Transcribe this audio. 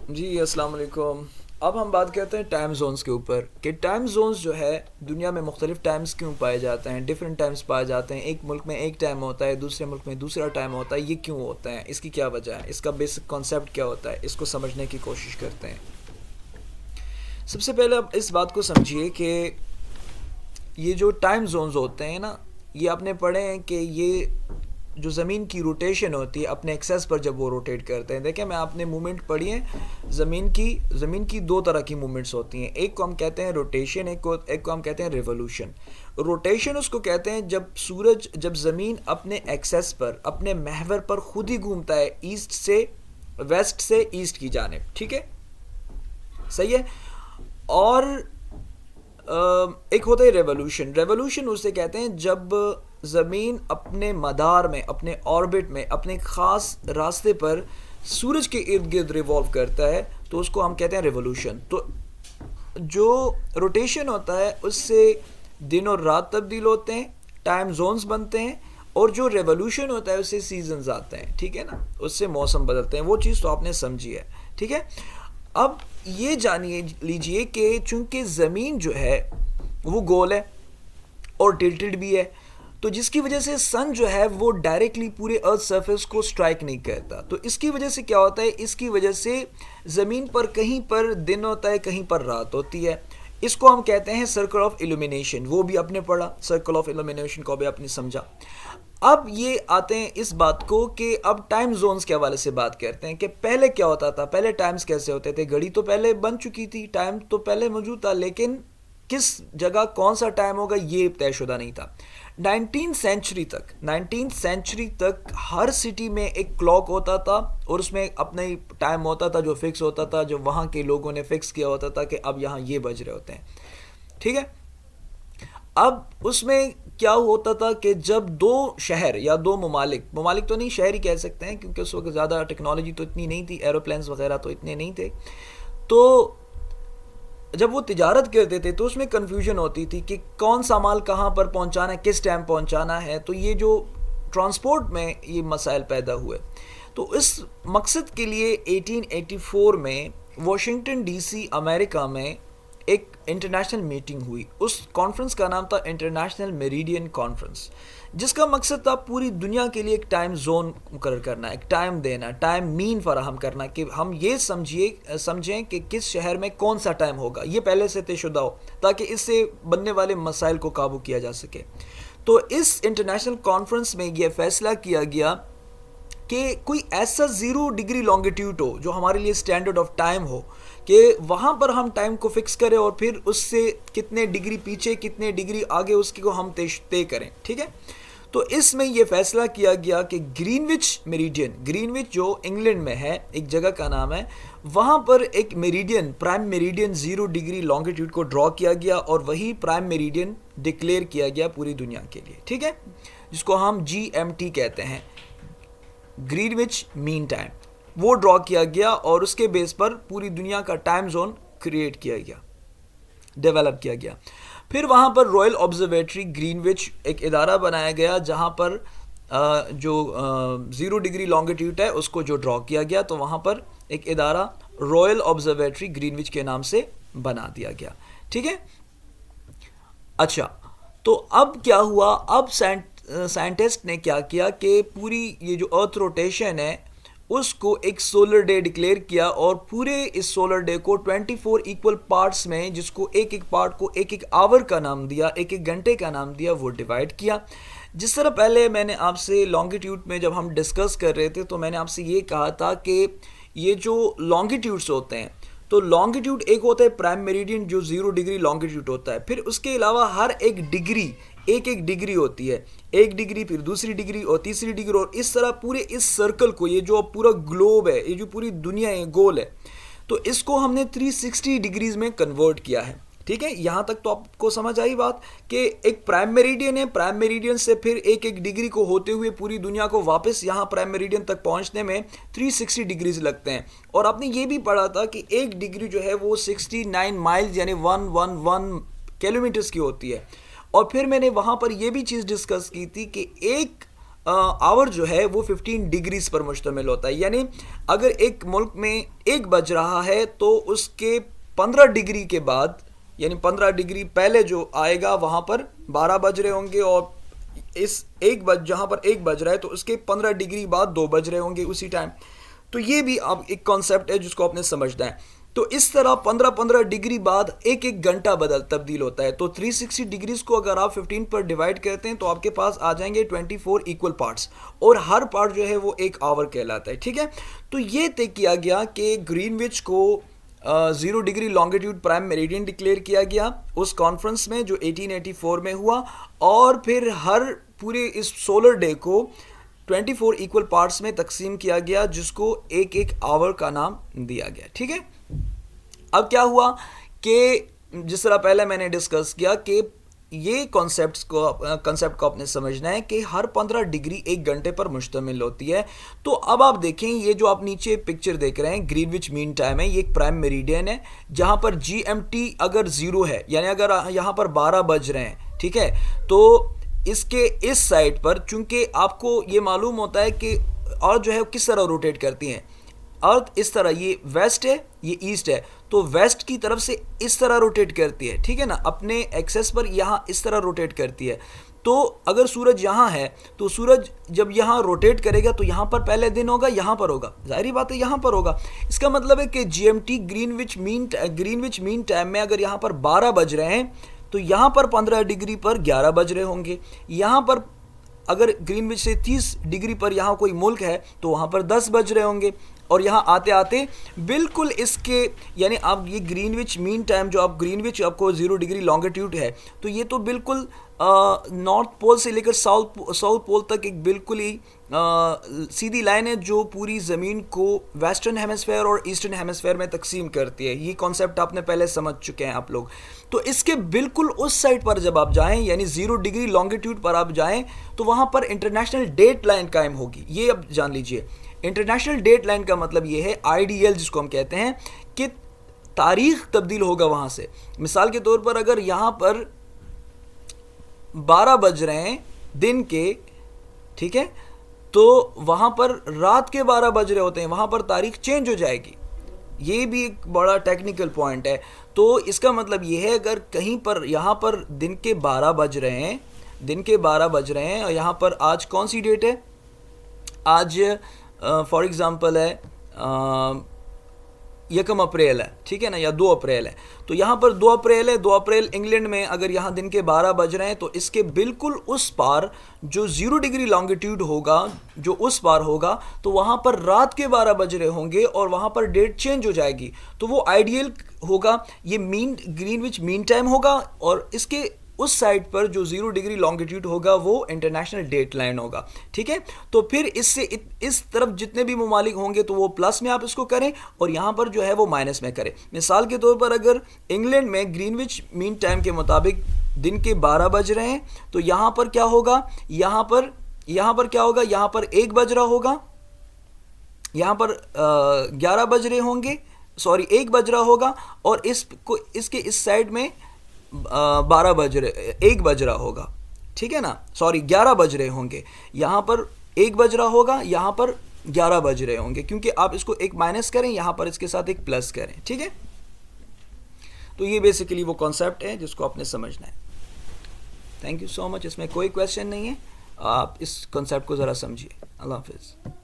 जी अस्सलाम वालेकुम। अब हम बात करते हैं टाइम जोन्स के ऊपर कि टाइम जोन्स जो है दुनिया में मुख्तलिफ टाइम्स क्यों पाए जाते हैं, डिफरेंट टाइम्स पाए जाते हैं। एक मुल्क में एक टाइम होता है, दूसरे मुल्क में दूसरा टाइम होता है। ये क्यों होता है, इसकी क्या वजह है, इसका बेसिक कॉन्सेप्ट क्या होता है, इसको समझने की कोशिश करते हैं। सबसे पहले आप इस बात को समझिए कि ये जो टाइम जोन्स होते हैं ना, ये आपने पढ़े हैं कि ये जो ज़मीन की रोटेशन होती है अपने एक्सेस पर जब वो रोटेट करते हैं। देखें, मैं आपने मूवमेंट पढ़ी है। ज़मीन की दो तरह की मूवमेंट्स होती हैं। एक को हम कहते हैं रोटेशन, एक को हम कहते हैं रिवोल्यूशन। रोटेशन उसको कहते हैं जब ज़मीन अपने एक्सेस पर, अपने महवर पर खुद ही घूमता है, वेस्ट से ईस्ट की जानिब। ठीक है, सही है। और एक होता है रेवोल्यूशन। रेवोल्यूशन उसे कहते हैं जब ज़मीन अपने मदार में, अपने ऑर्बिट में, अपने ख़ास रास्ते पर सूरज के इर्द गिर्द रिवॉल्व करता है, तो उसको हम कहते हैं रेवोल्यूशन। तो जो रोटेशन होता है उससे दिन और रात तब्दील होते हैं, टाइम जोन्स बनते हैं। और जो रेवोल्यूशन होता है उससे सीजन्स आते हैं। ठीक है ना, उससे मौसम बदलते हैं। वो चीज़ तो आपने समझी है। ठीक है, अब ये जानिए लीजिए कि चूंकि ज़मीन जो है वो गोल है और टिल्टेड भी है, तो जिसकी वजह से सन जो है वो डायरेक्टली पूरे अर्थ सरफेस को स्ट्राइक नहीं करता। तो इसकी वजह से क्या होता है, इसकी वजह से ज़मीन पर कहीं पर दिन होता है, कहीं पर रात होती है। इसको हम कहते हैं सर्कल ऑफ इल्यूमिनेशन। वो भी आपने पढ़ा, सर्कल ऑफ इल्यूमिनेशन को भी आपने समझा। अब ये आते हैं इस बात को कि अब टाइम जोन्स के हवाले से बात करते हैं कि पहले क्या होता था, पहले टाइम्स कैसे होते थे। घड़ी तो पहले बन चुकी थी, टाइम तो पहले मौजूद था, लेकिन किस जगह कौन सा टाइम होगा ये तयशुदा नहीं था। 19th सेंचुरी तक हर सिटी में एक क्लॉक होता था और उसमें अपना ही टाइम होता था जो फिक्स होता था, जो वहाँ के लोगों ने फिक्स किया होता था कि अब यहाँ ये बज रहे होते हैं। ठीक है, अब उसमें क्या होता था कि जब दो शहर या दो ममालिक, ममालिक तो नहीं, शहर ही कह सकते हैं, क्योंकि उस वक्त ज़्यादा टेक्नोलॉजी तो इतनी नहीं थी, एरोप्लेन्स वगैरह तो इतने नहीं थे। तो जब वो तिजारत करते थे तो उसमें कन्फ्यूजन होती थी कि कौन सा माल कहाँ पर पहुँचाना है, किस टाइम पहुँचाना है। तो ये जो ट्रांसपोर्ट में ये मसाइल पैदा हुए, तो इस मकसद के लिए 1884 में वाशिंगटन डीसी अमेरिका में एक इंटरनेशनल मीटिंग हुई। उस कॉन्फ्रेंस का नाम था इंटरनेशनल मेरिडियन कॉन्फ्रेंस, जिसका मकसद था पूरी दुनिया के लिए एक टाइम जोन मुकर्रर करना, एक टाइम देना, टाइम मीन फराहम करना कि हम ये समझें कि किस शहर में कौन सा टाइम होगा, ये पहले से तयशुदा हो, ताकि इससे बनने वाले मसाइल को काबू किया जा सके। तो इस इंटरनेशनल कॉन्फ्रेंस में यह फैसला किया गया कि कोई ऐसा 0 डिग्री लॉन्गिट्यूड हो जो हमारे लिए स्टैंडर्ड ऑफ टाइम हो, कि वहाँ पर हम टाइम को फिक्स करें और फिर उससे कितने डिग्री पीछे कितने डिग्री आगे उसकी को हम तय करें। ठीक है, तो इसमें यह फैसला किया गया कि ग्रीनविच मेरिडियन, ग्रीनविच जो इंग्लैंड में है, एक जगह का नाम है, वहाँ पर एक meridian, prime meridian 0 degree longitude को ड्रॉ किया गया और वही प्राइम मेरिडियन डिक्लेयर किया गया पूरी दुनिया के लिए। ठीक है, जिसको हम GMT कहते हैं, ग्रीनविच मीन टाइम, वो ड्रॉ किया गया और उसके बेस पर पूरी दुनिया का टाइम जोन क्रिएट किया गया, डेवलप किया गया। फिर वहाँ पर रॉयल ऑब्जर्वेटरी ग्रीनविच एक इदारा बनाया गया, जहाँ पर जो 0 डिग्री लॉन्गिट्यूड है उसको जो ड्रॉ किया गया, तो वहाँ पर एक इदारा रॉयल ऑब्जर्वेटरी ग्रीनविच के नाम से बना दिया गया। ठीक है, अच्छा, तो अब क्या हुआ, अब साइंटिस्ट ने क्या किया कि पूरी ये जो अर्थ रोटेशन है उसको एक सोलर डे डिक्लेयर किया और पूरे इस सोलर डे को 24 इक्वल पार्ट्स में, जिसको एक एक पार्ट को एक एक आवर का नाम दिया, एक एक घंटे का नाम दिया, वो डिवाइड किया। जिस तरह पहले मैंने आपसे लॉन्गिट्यूड में जब हम डिस्कस कर रहे थे तो मैंने आपसे ये कहा था कि ये जो लॉन्गिट्यूड्स होते हैं, तो लॉन्गिट्यूड एक होता है प्राइम मेरिडियन जो 0 डिग्री लॉन्गिट्यूड होता है, फिर उसके अलावा हर एक डिग्री एक एक डिग्री होती है, 1 डिग्री, फिर दूसरी डिग्री और तीसरी डिग्री, और इस तरह पूरे इस सर्कल को, ये जो पूरा ग्लोब है, ये जो पूरी दुनिया है, गोल है, तो इसको हमने 360 डिग्रीज में कन्वर्ट किया है। ठीक है, यहाँ तक तो आपको समझ आई बात कि एक प्राइम मेरिडियन है, प्राइम मेरिडियन से फिर एक एक डिग्री को होते हुए पूरी दुनिया को वापस यहाँ प्राइम मेरिडियन तक पहुँचने में 360 डिग्रीज लगते हैं। और आपने ये भी पढ़ा था कि एक डिग्री जो है वो 69 माइल्स यानी 111 किलोमीटर्स की होती है। और फिर मैंने वहाँ पर यह भी चीज़ डिस्कस की थी कि एक आवर जो है वो 15 डिग्रीज पर मुश्तमिल होता है। यानी अगर एक मुल्क में 1 बज रहा है तो उसके 15 डिग्री के बाद, यानी 15 डिग्री पहले जो आएगा वहाँ पर 12 बज रहे होंगे, और इस जहाँ पर 1 बज रहा है तो उसके 15 डिग्री बाद 2 बज रहे होंगे उसी टाइम। तो ये भी अब एक कॉन्सेप्ट है जिसको आपने समझना है। तो इस तरह 15-15 डिग्री बाद एक एक घंटा तब्दील होता है। तो 360 डिग्रीज को अगर आप 15 पर डिवाइड करते हैं तो आपके पास आ जाएंगे 24 इक्वल पार्ट्स, और हर पार्ट जो है वो 1 आवर कहलाता है। ठीक है, तो ये तय किया गया कि ग्रीनविच को 0 degree longitude prime meridian declare किया गया उस कॉन्फ्रेंस में जो 1884 में हुआ, और फिर हर पूरे इस सोलर डे को 24 इक्वल पार्ट्स में तकसीम किया गया, जिसको एक एक आवर का नाम दिया गया। ठीक है, अब क्या हुआ कि जिस तरह पहले मैंने डिस्कस किया कि ये कॉन्सेप्ट को आपने समझना है कि हर 15 डिग्री 1 घंटे पर मुश्तमिल होती है। तो अब आप देखें, ये जो आप नीचे पिक्चर देख रहे हैं ग्रीनविच मीन टाइम है, ये एक प्राइम मेरिडियन है जहां पर GMT अगर 0 है, यानी अगर यहां पर 12 बज रहे हैं, ठीक है, तो इसके इस साइड पर चूंकि आपको ये मालूम होता है कि और जो है किस तरह रोटेट करती हैं, अर्थ इस तरह, ये वेस्ट है ये ईस्ट है, तो वेस्ट की तरफ से इस तरह रोटेट करती है, ठीक है ना, अपने एक्सेस पर यहाँ इस तरह रोटेट करती है। तो अगर सूरज यहाँ है तो सूरज जब यहाँ रोटेट करेगा तो यहाँ पर पहले दिन होगा, यहाँ पर होगा, जाहिर बात है यहाँ पर होगा। इसका मतलब है कि GMT ग्रीनविच मीन टाइम में अगर यहाँ पर 12 बज रहे हैं तो यहाँ पर 15 डिग्री पर 11 बज रहे होंगे। यहाँ पर अगर ग्रीनविच से 30 डिग्री पर यहाँ कोई मुल्क है तो वहाँ पर 10 बज रहे होंगे, और यहाँ आते आते बिल्कुल इसके, यानी आप ये ग्रीनविच मीन टाइम जो आप ग्रीनविच आपको 0 डिग्री लॉन्गिट्यूड है, तो ये तो बिल्कुल नॉर्थ पोल से लेकर साउथ पोल तक एक बिल्कुल ही सीधी लाइन है जो पूरी ज़मीन को वेस्टर्न हेमिस्फेयर और ईस्टर्न हेमिस्फेयर में तकसीम करती है। ये कॉन्सेप्ट आपने पहले समझ चुके हैं आप लोग। तो इसके बिल्कुल उस साइड पर जब आप जाएं, यानी 0 डिग्री लॉन्गिट्यूड पर आप जाएं, तो वहाँ पर इंटरनेशनल डेट लाइन कायम होगी। ये अब जान लीजिए, इंटरनेशनल डेट लाइन का मतलब ये है IDL जिसको हम कहते हैं कि तारीख तब्दील होगा वहाँ से। मिसाल के तौर पर अगर यहाँ पर 12 बज रहे हैं दिन के, ठीक है, तो वहाँ पर रात के 12 बज रहे होते हैं, वहाँ पर तारीख चेंज हो जाएगी। ये भी एक बड़ा टेक्निकल पॉइंट है। तो इसका मतलब ये है अगर कहीं पर यहाँ पर दिन के 12 बज रहे हैं और यहाँ पर आज कौन सी डेट है, आज फॉर एग्ज़ाम्पल है 1 अप्रैल है, ठीक है ना, या 2 अप्रैल है, तो यहाँ पर 2 अप्रैल है, 2 अप्रैल इंग्लैंड में अगर यहाँ दिन के 12 बज रहे हैं तो इसके बिल्कुल उस पार जो 0 डिग्री लॉन्गिट्यूड होगा, जो उस पार होगा, तो वहाँ पर रात के 12 बज रहे होंगे और वहाँ पर डेट चेंज हो जाएगी। तो वो आइडियल होगा, ये ग्रीनविच मीन टाइम होगा, और इसके उस साइड पर जो 0 डिग्री लॉन्गिट्यूड होगा वो इंटरनेशनल डेट लाइन होगा। ठीक है, तो फिर इससे इस तरफ जितने भी ममालिक होंगे तो वो प्लस में आप इसको करें और यहाँ पर जो है वो माइनस में करें। मिसाल के तौर पर अगर इंग्लैंड में ग्रीनविच मीन टाइम के मुताबिक दिन के 12 बज रहे हैं तो यहाँ पर क्या होगा, यहाँ पर क्या होगा, यहाँ पर 1 बज रहा होगा, यहाँ पर 11 बज रहे होंगे, सॉरी 1 बज रहा होगा, और इसके इस साइड में 1 बज रहा होगा, ठीक है ना, सॉरी 11 बज रहे होंगे, यहाँ पर 1 बज रहा होगा, यहाँ पर 11 बज रहे होंगे, क्योंकि आप इसको एक माइनस करें, यहाँ पर इसके साथ एक प्लस करें। ठीक है, तो ये बेसिकली वो कॉन्सेप्ट है जिसको आपने समझना है। Thank you so much. इसमें कोई क्वेश्चन नहीं है, आप इस कॉन्सेप्ट को ज़रा समझिए। अल्लाह हाफिज़।